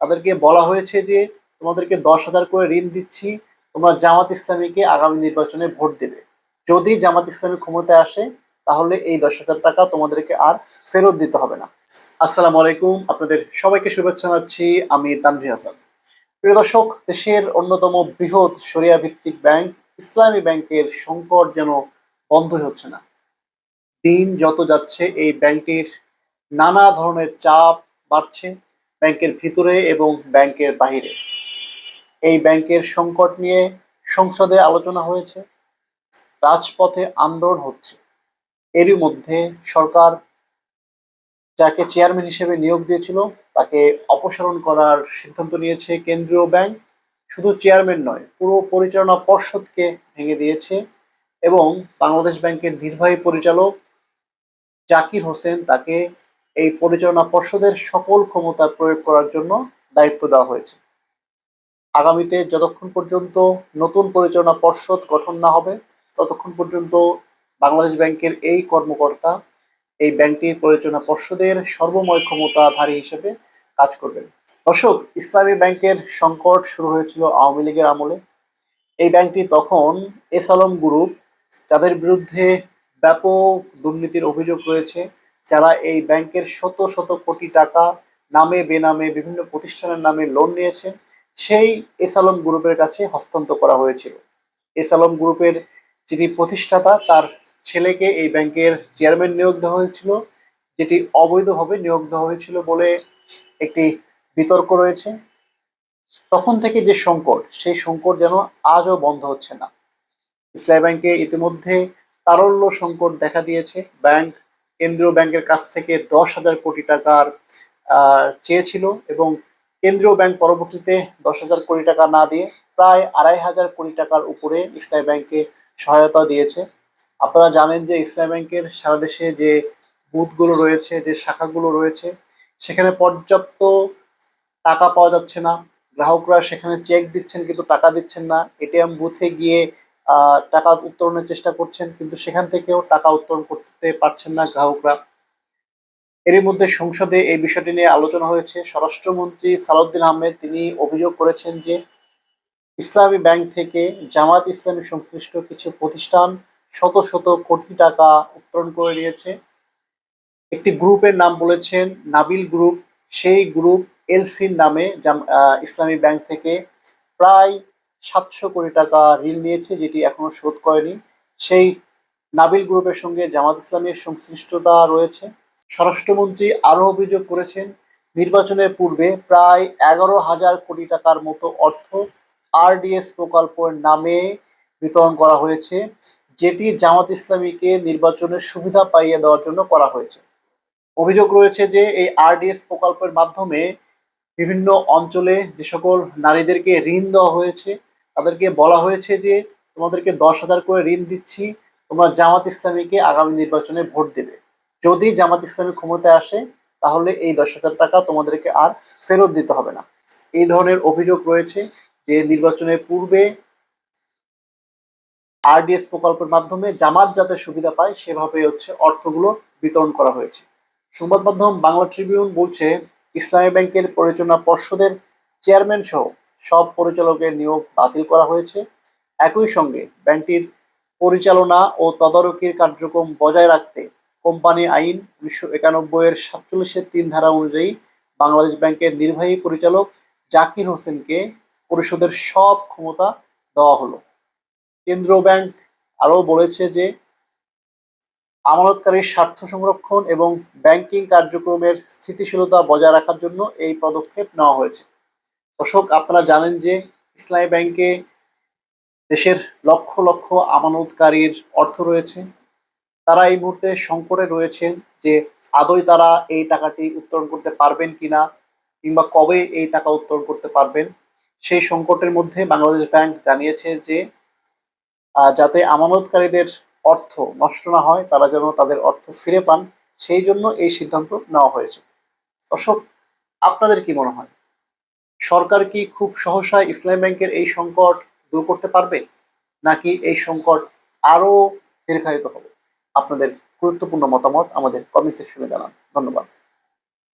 তাদেরকে বলা হয়েছে যে তোমাদেরকে 10,000 করে ঋণ দিচ্ছি, তোমরা জামাত ইসলামীকে আগামী নির্বাচনে ভোট দেবে। যদি জামাত ইসলামী ক্ষমতায় আসে তাহলে এই 10,000 টাকা তোমাদেরকে আর ফেরত দিতে হবে না। আসসালামু আলাইকুম, আপনাদের সবাইকে শুভেচ্ছা জানাচ্ছি। আমি তানভীর হাসান। প্রিয় দর্শক, দেশের অন্যতম বৃহৎ শরিয়া ভিত্তিক ব্যাংক ইসলামী ব্যাংকের সংকট যেন বন্ধই হচ্ছে না। দিন যত যাচ্ছে এই ব্যাংকটির নানা ধরনের চাপ বাড়ছে, ব্যাংকের ভিতরে এবং ব্যাংকের বাহিরে। এই ব্যাংকের সংকট নিয়ে সংসদে আলোচনা হয়েছে, রাজপথে আন্দোলন হচ্ছে। এরই মধ্যে সরকার যাকে চেয়ারম্যান হিসেবে নিয়োগ দিয়েছিল তাকে অপসারণ করার সিদ্ধান্ত নিয়েছে কেন্দ্রীয় ব্যাংক। শুধু চেয়ারম্যান নয়, পুরো পরিচালনা পর্ষদকে ভেঙে দিয়েছে এবং বাংলাদেশ ব্যাংকের নির্বাহী পরিচালক জাকির হোসেন তাকে এই পরিচালনা পর্ষদের সকল ক্ষমতা প্রয়োগ করার জন্য দায়িত্ব দেওয়া হয়েছে। আগামীতে যতক্ষণ পর্যন্ত নতুন পরিচালনা পর্ষদ গঠন না হবে ততক্ষণ পর্যন্ত বাংলাদেশ ব্যাংকের এই কর্মকর্তা এই ব্যাংকটির পরিচালনা পর্ষদের সর্বময় ক্ষমতাধারী হিসেবে কাজ করবেন। দর্শক, ইসলামী ব্যাংকের সংকট শুরু হয়েছিল আওয়ামী লীগের আমলে। এই ব্যাংকটি তখন এস আলম গ্রুপ, যাদের বিরুদ্ধে ব্যাপক দুর্নীতির অভিযোগ রয়েছে, যারা এই ব্যাংকের শত শত কোটি টাকা নামে বেনামে বিভিন্ন প্রতিষ্ঠানের নামে লোন নিয়েছে, সেই এস আলম গ্রুপের কাছে হস্তান্তর করা হয়েছিল। এস আলম গ্রুপের যিনি প্রতিষ্ঠাতা তার ছেলেকে এই ব্যাংকের চেয়ারম্যান নিয়োগ দেওয়া হয়েছিল, যেটি অবৈধভাবে নিয়োগ দেওয়া হয়েছিল বলে একটি বিতর্ক রয়েছে। তখন থেকে যে সংকট, সেই সংকট যেন আজও বন্ধ হচ্ছে না। ইসলামী ব্যাংকে ইতিমধ্যে তারল্য সংকট দেখা দিয়েছে। ব্যাংক কেন্দ্রীয় ব্যাংকের কাছ থেকে 10,000 কোটি টাকার চেয়েছিল এবং কেন্দ্রীয় ব্যাংক পরবর্তীতে 10,000 কোটি টাকা না দিয়ে প্রায় 2,500 কোটি টাকার উপরে ইসলামী ব্যাংকে সহায়তা দিয়েছে। আপনারা জানেন যে ইসলামী ব্যাংকের সারা দেশে যে বুথগুলো রয়েছে, যে শাখাগুলো রয়েছে, সেখানে পর্যাপ্ত টাকা পাওয়া যাচ্ছে না। গ্রাহকরা সেখানে চেক দিচ্ছেন কিন্তু টাকা দিচ্ছেন না। এটিএম বুথে গিয়ে টাকা উত্তোলনের চেষ্টা করছেন কিন্তু সেখান থেকেও টাকা উত্তোলন করতে পারছেন না গ্রাহকরা। এরই মধ্যে সংসদে এই বিষয়টি নিয়ে আলোচনা হয়েছে। স্বরাষ্ট্রমন্ত্রী সালাউদ্দিন আহমেদ তিনি অভিযোগ করেছেন যে ইসলামী ব্যাংক থেকে জামাত ইসলামী সংশ্লিষ্ট কিছু প্রতিষ্ঠান শত শত কোটি টাকা উত্তোলন করে নিয়েছে। একটি গ্রুপের নাম বলেছেন নাবিল গ্রুপ। সেই গ্রুপ এলসির নামে ইসলামী ব্যাংক থেকে প্রায় 700 কোটি টাকা ঋণ নিয়েছে, যেটি এখনো শোধ করেনি। সেই নাবিল গ্রুপের সঙ্গে জামাত ইসলামের সংশ্লিষ্টতা রয়েছে। স্বরাষ্ট্রমন্ত্রী আরো অভিযোগ করেছেন নির্বাচনের পূর্বে প্রায় 11,000 কোটি টাকার মতো অর্থ আরডিএস প্রকল্পের নামে বিতরণ করা হয়েছে, যেটি জামাত ইসলামীকে নির্বাচনের সুবিধা পাইয়ে দেওয়ার জন্য করা হয়েছে। অভিযোগ রয়েছে যে এই আরডিএস প্রকল্পের মাধ্যমে বিভিন্ন অঞ্চলে যে সকল নারীদেরকে ঋণ দেওয়া হয়েছে তাদেরকে বলা হয়েছে যে তোমাদেরকে 10,000 করে ঋণ দিচ্ছি, তোমরা জামাত ইসলামীকে আগামী নির্বাচনে ভোট দেবে। যদি জামাত ইসলামী ক্ষমতায় আসে তাহলে এই 10,000 টাকা তোমাদেরকে আর ফেরত দিতে হবে না। এই ধরনের অভিযোগ রয়েছে যে নির্বাচনের পূর্বে আরডিএস প্রকল্পের মাধ্যমে জামাত যাতে সুবিধা পায় সেভাবে অর্থগুলো বিতরণ করা হয়েছে। সংবাদ মাধ্যম বাংলা ট্রিবিউন বলছে ইসলামী ব্যাংকের পরিচালনা পর্ষদের চেয়ারম্যান সহ সব পরিচালকের নিয়োগ বাতিল করা হয়েছে। একই সঙ্গে ব্যাংকটির পরিচালনা ও তদারকির কার্যক্রম বজায় রাখতে কোম্পানি আইন 1991-এর 47-3 ধারা অনুযায়ী বাংলাদেশ ব্যাংকের নির্বাহী পরিচালক জাকির হোসেনকে পরিষদের সব ক্ষমতা দেওয়া হলো। কেন্দ্রীয় ব্যাংক আরও বলেছে যে আমানতকারীর স্বার্থ সংরক্ষণ এবং ব্যাংকিং কার্যক্রমের স্থিতিশীলতা বজায় রাখার জন্য এই পদক্ষেপ নেওয়া হয়েছে। দর্শক, আপনারা জানেন যে ইসলামী ব্যাংকে দেশের লক্ষ লক্ষ আমানতকারীর অর্থ রয়েছে। তারা এই মুহূর্তে সংকটে রয়েছেন যে আদৌ তারা এই টাকাটি উত্তোলন করতে পারবেন কিনা কিংবা কবে এই টাকা উত্তোলন করতে পারবেন। সেই সংকটের মধ্যে বাংলাদেশ ব্যাংক জানিয়েছে যে যাতে আমানতকারীদের অর্থ নষ্ট না হয়, তারা যেন তাদের অর্থ ফিরে পান, সেই জন্য এই সিদ্ধান্ত নেওয়া হয়েছে। দর্শক, আপনাদের কি মনে হয়, সরকার কি খুব সহসায় ইসলামী ব্যাংকের এই সংকট দূর করতে পারবে, নাকি এই সংকট আরো দীর্ঘায়িত হবে? আপনাদের গুরুত্বপূর্ণ মতামত আমাদের কমেন্ট সেকশনে জানান। ধন্যবাদ।